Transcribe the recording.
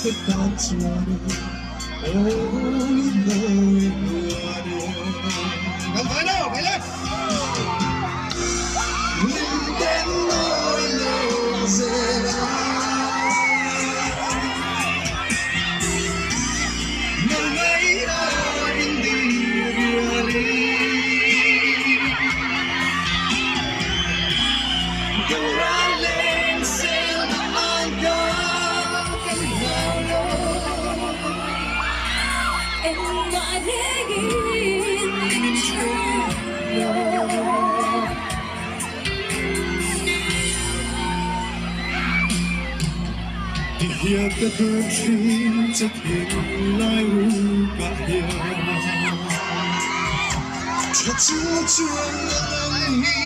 But that's water, oh, you know it water. Galvano, baila! Nintendo knows it all. Malaya, hindi really. Gawalin sila ang and my digging to hear the bird sing to him like Ruatpuii.